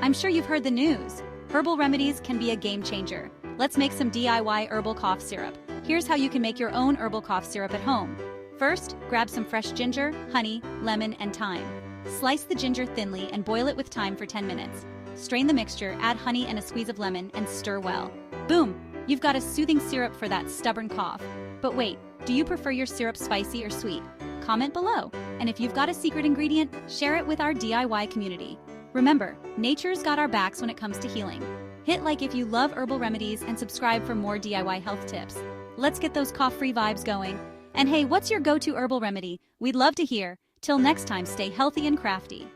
I'm sure you've heard the news. Herbal remedies can be a game changer. Let's make some DIY herbal cough syrup. Here's how you can make your own herbal cough syrup at home. First, grab some fresh ginger, honey, lemon, and thyme. Slice the ginger thinly and boil it with thyme for 10 minutes. Strain the mixture, add honey and a squeeze of lemon, and stir well. Boom! You've got a soothing syrup for that stubborn cough. But wait, do you prefer your syrup spicy or sweet? Comment below. And if you've got a secret ingredient, share it with our DIY community. Remember, nature's got our backs when it comes to healing. Hit like if you love herbal remedies and subscribe for more DIY health tips. Let's get those cough-free vibes going. And hey, what's your go-to herbal remedy? We'd love to hear. Till next time, stay healthy and crafty.